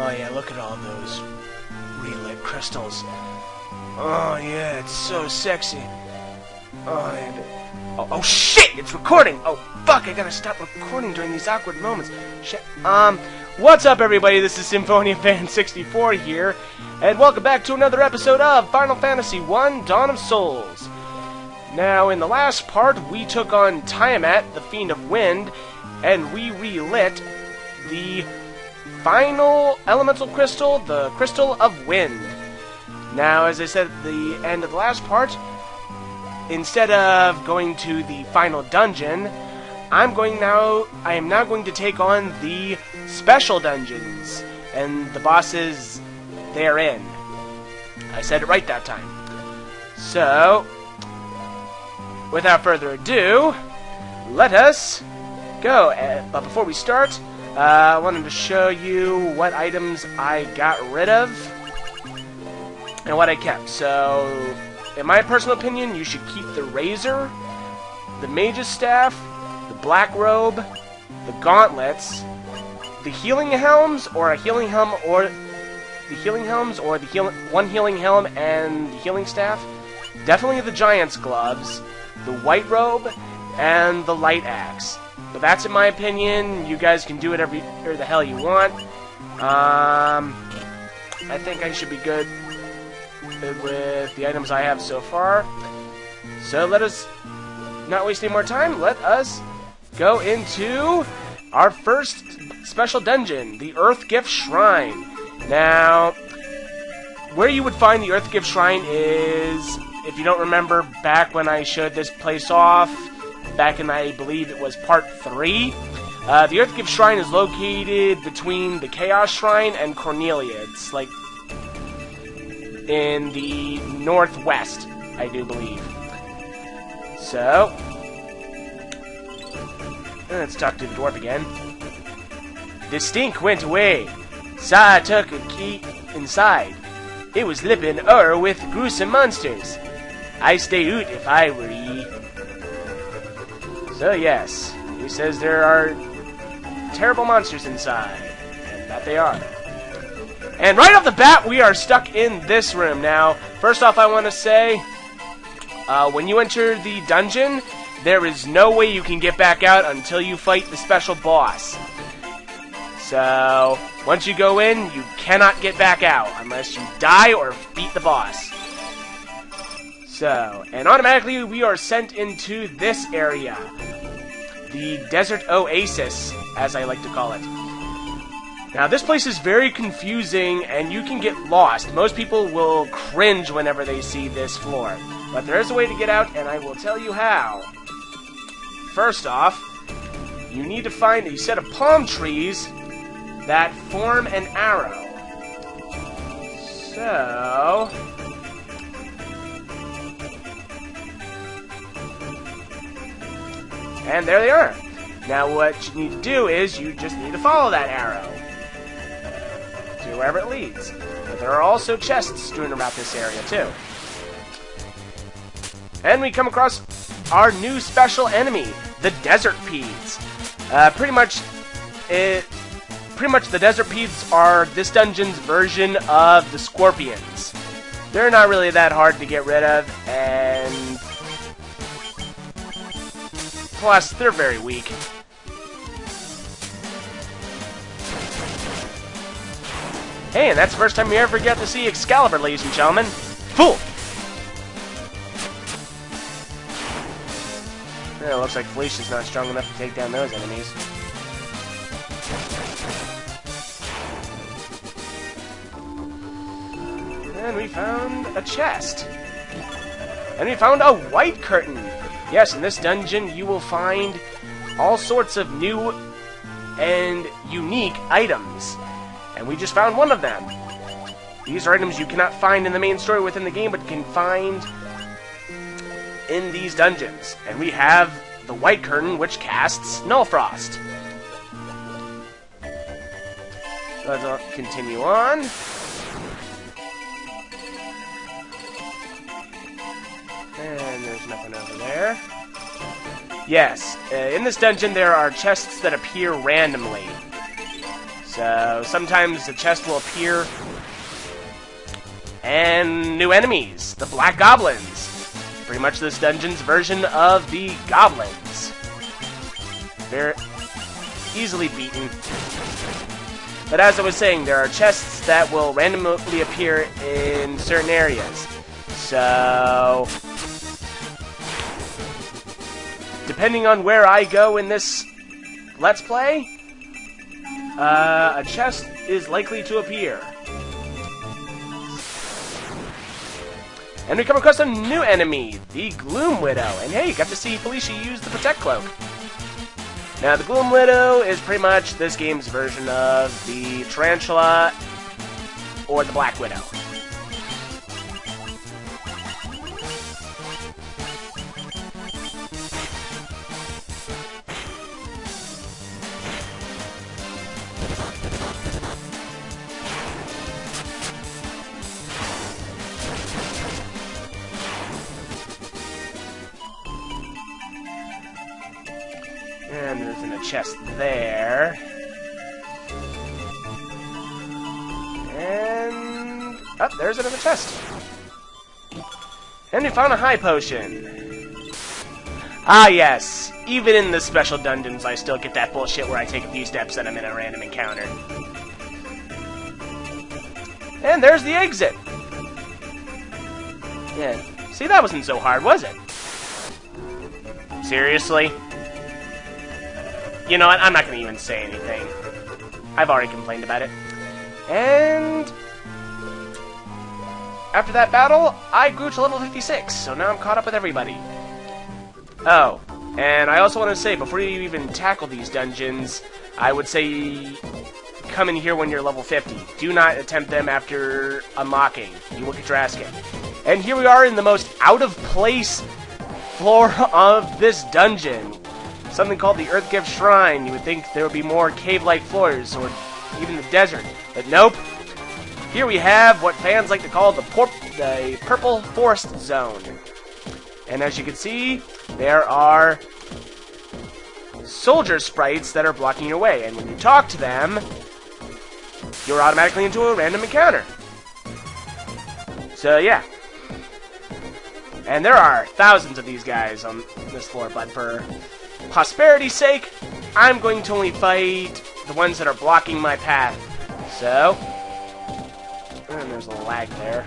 Oh yeah, look at all those relit crystals. Oh yeah, it's so sexy. Oh shit, it's recording! Oh fuck, I gotta stop recording during these awkward moments. Shit. What's up everybody, this is Symphonia Fan 64 here, and welcome back to another episode of Final Fantasy I Dawn of Souls. Now, in the last part, we took on Tiamat, the Fiend of Wind, and we relit the final elemental crystal, the Crystal of Wind. Now, as I said at the end of the last part, instead of going to the final dungeon, I am now going to take on the special dungeons and the bosses therein. I said it right that time. So, without further ado, let us go. But before we start, I wanted to show you what items I got rid of and what I kept. So, in my personal opinion, you should keep the Razor, the Mage's Staff, the Black Robe, the Gauntlets, the Healing Helms, or a Healing Helm, or the Healing Helms, or the one Healing Helm and the Healing Staff. Definitely the Giant's Gloves, the White Robe, and the Light Axe. But that's in my opinion. You guys can do whatever the hell you want. I think I should be good with the items I have so far. So let us not waste any more time. Let us go into our first special dungeon, the Earth Gift Shrine. Now, where you would find the Earth Gift Shrine is, if you don't remember, back when I showed this place off, back in, I believe it was part 3, the Earth Gift Shrine is located between the Chaos Shrine and Cornelia. It's like in the northwest, I do believe. So, let's talk to the dwarf again. The stink went away. So I took a key inside. It was lippin' o'er with gruesome monsters. I stay out if I were ye. So yes, he says there are terrible monsters inside. And that they are. And right off the bat, we are stuck in this room. Now, first off, I want to say, when you enter the dungeon, there is no way you can get back out until you fight the special boss. So, once you go in, you cannot get back out unless you die or beat the boss. So, and automatically we are sent into this area. The Desert Oasis, as I like to call it. Now, this place is very confusing, and you can get lost. Most people will cringe whenever they see this floor. But there is a way to get out, and I will tell you how. First off, you need to find a set of palm trees that form an arrow. So, and there they are. Now what you need to do is you just need to follow that arrow to wherever it leads. But there are also chests strewn about this area too. And we come across our new special enemy, the Desert Peeds. Pretty much the Desert Peeds are this dungeon's version of the Scorpions. They're not really that hard to get rid of, and plus, they're very weak. Hey, and that's the first time we ever get to see Excalibur, ladies and gentlemen. Fool! It looks like Felicia's not strong enough to take down those enemies. And we found a chest. And we found a white curtain. Yes, in this dungeon you will find all sorts of new and unique items. And we just found one of them. These are items you cannot find in the main story within the game, but can find in these dungeons. And we have the white curtain, which casts Null Frost. Let's continue on. And there's nothing over there. Yes, in this dungeon there are chests that appear randomly. So sometimes the chest will appear. And new enemies, the Black Goblins. Pretty much this dungeon's version of the Goblins. They're easily beaten. But as I was saying, there are chests that will randomly appear in certain areas. So, depending on where I go in this Let's Play, a chest is likely to appear. And we come across a new enemy, the Gloom Widow. And hey, got to see Felicia use the Protect Cloak. Now, the Gloom Widow is pretty much this game's version of the Tarantula or the Black Widow. And there's a chest there. And... oh, there's another chest. And we found a high potion. Ah, yes. Even in the special dungeons, I still get that bullshit where I take a few steps and I'm in a random encounter. And there's the exit. Yeah. See, that wasn't so hard, was it? Seriously? You know what? I'm not going to even say anything. I've already complained about it. And after that battle, I grew to level 56, so now I'm caught up with everybody. Oh, and I also want to say, before you even tackle these dungeons, I would say come in here when you're level 50. Do not attempt them after unlocking. You will get your ass kicked. And here we are in the most out-of-place floor of this dungeon. Something called the Earthgift Shrine. You would think there would be more cave-like floors, or even the desert. But nope. Here we have what fans like to call the Purple Forest Zone. And as you can see, there are soldier sprites that are blocking your way. And when you talk to them, you're automatically into a random encounter. So yeah. And there are thousands of these guys on this floor, but for prosperity's sake, I'm going to only fight the ones that are blocking my path. So, and there's a lag there.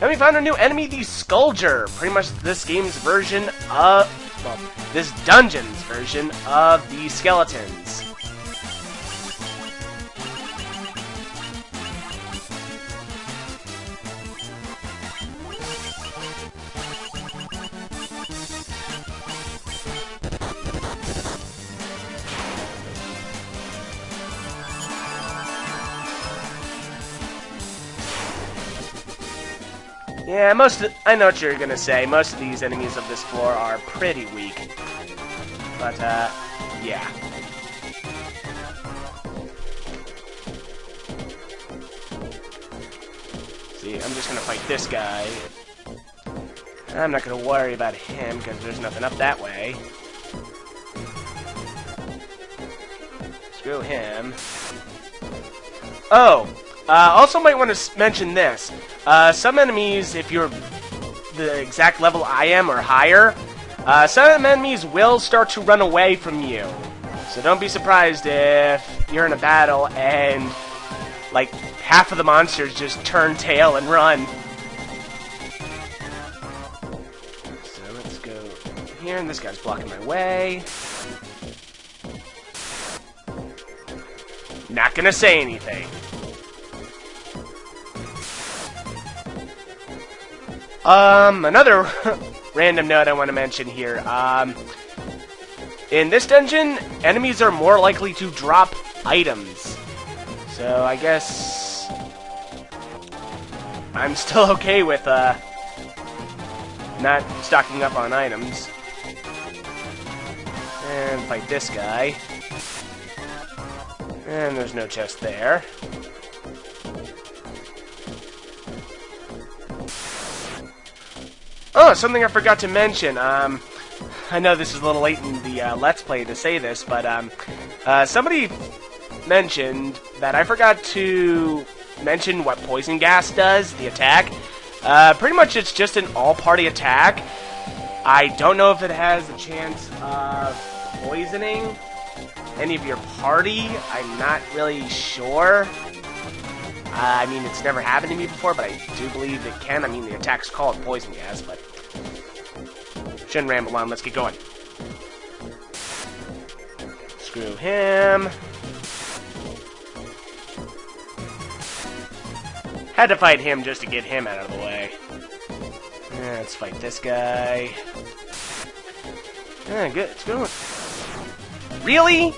And we found a new enemy, the Scourger. Pretty much this game's version of, well, this dungeon's version of the skeletons. Yeah, I know what you're gonna say. Most of these enemies of this floor are pretty weak. But, yeah. See, I'm just gonna fight this guy. I'm not gonna worry about him, because there's nothing up that way. Screw him. Oh! Also might want to mention this. Some enemies, if you're the exact level I am or higher, some enemies will start to run away from you. So don't be surprised if you're in a battle and, like, half of the monsters just turn tail and run. So let's go here, and this guy's blocking my way. Not gonna say anything. Another random note I want to mention here. In this dungeon, enemies are more likely to drop items. So I guess I'm still okay with, not stocking up on items. And fight this guy. And there's no chest there. Oh, something I forgot to mention. I know this is a little late in the Let's Play to say this, but somebody mentioned that I forgot to mention what poison gas does, the attack. Pretty much it's just an all-party attack. I don't know if it has a chance of poisoning any of your party. I'm not really sure. I mean, it's never happened to me before, but I do believe it can. I mean, the attack's called poison gas, but shouldn't ramble on. Let's get going. Screw him. Had to fight him just to get him out of the way. Let's fight this guy. Good. It's going. Really?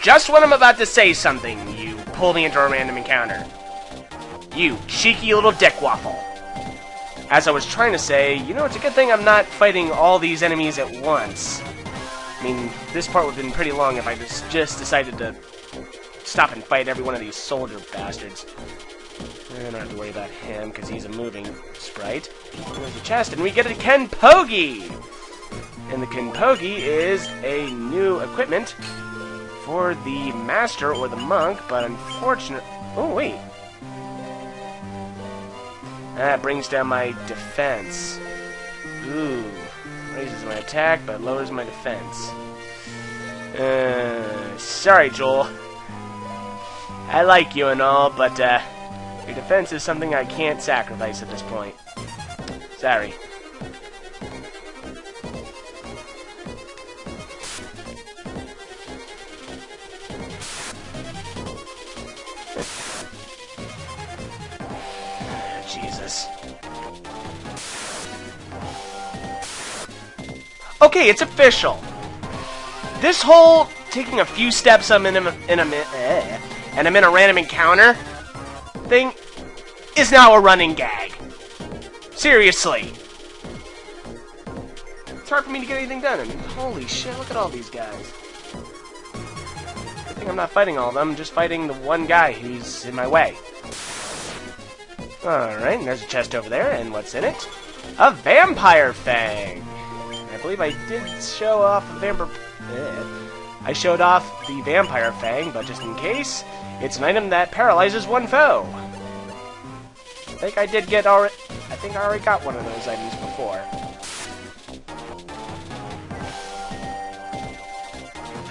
Just when I'm about to say something, you pull me into a random encounter. You cheeky little dick waffle. As I was trying to say, you know, it's a good thing I'm not fighting all these enemies at once. I mean, this part would have been pretty long if I just decided to stop and fight every one of these soldier bastards. I don't have to worry about him, because he's a moving sprite. There's a chest, and we get a Kenpogi! And the Kenpogi is a new equipment for the master or the monk, but unfortunately... Oh, wait. That brings down my defense. Ooh. Raises my attack, but lowers my defense. Sorry, Joel. I like you and all, but, your defense is something I can't sacrifice at this point. Sorry. Jesus. Okay, it's official. This whole taking a few steps and I'm in a random encounter thing is now a running gag. Seriously. It's hard for me to get anything done, and holy shit, look at all these guys. Good thing I'm not fighting all of them, I'm just fighting the one guy who's in my way. Alright, and there's a chest over there, and what's in it? A vampire fang! I believe I did show off the vampire... I showed off the vampire fang, but just in case, it's an item that paralyzes one foe. I think I already got one of those items before.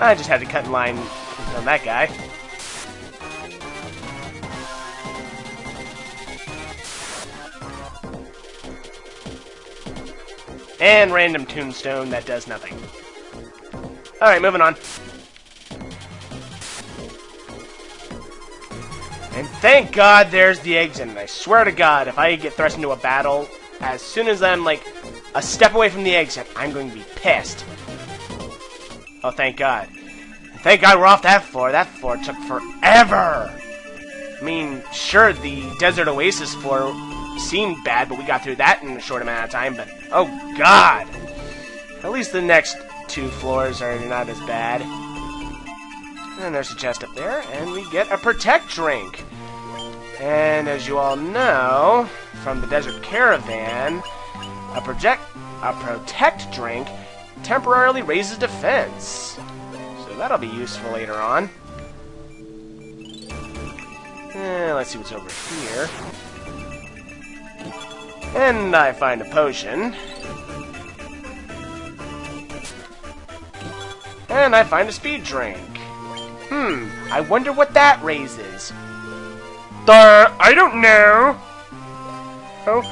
I just had to cut in line on that guy. And random tombstone that does nothing. Alright, moving on. And thank God there's the exit. And I swear to God, if I get thrust into a battle, as soon as I'm like a step away from the exit, I'm going to be pissed. Oh, thank God. And thank God we're off that floor. That floor took forever. I mean, sure, the Desert Oasis floor seemed bad, but we got through that in a short amount of time, but oh God! At least the next two floors are not as bad. And there's a chest up there, and we get a Protect drink. And as you all know, from the Desert Caravan, a Protect drink temporarily raises defense. So that'll be useful later on. Let's see what's over here. And I find a potion. And I find a speed drink. I wonder what that raises. I don't know. Oh,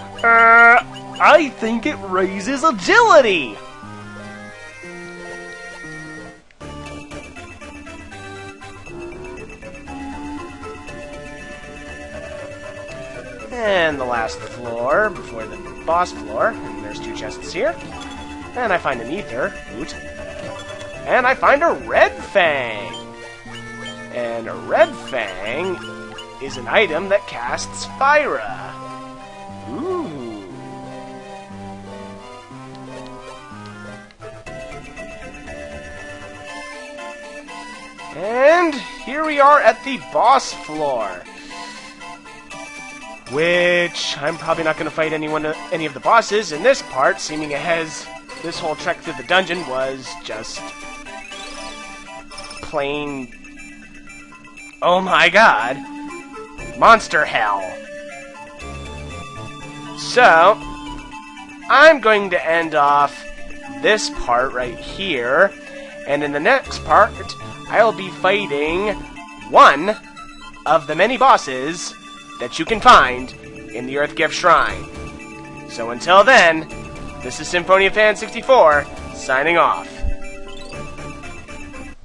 I think it raises agility. And the last floor before the boss floor. And there's two chests here. And I find an ether. Oot. And I find a red fang. And a red fang is an item that casts Fyra. Ooh. And here we are at the boss floor. Which I'm probably not going to fight any of the bosses in this part, seeming it has this whole trek through the dungeon was just plain, oh my god, monster hell. So, I'm going to end off this part right here, and in the next part, I'll be fighting one of the many bosses that you can find in the Earth Gift Shrine. So until then, this is Symphonia Fan 64, signing off.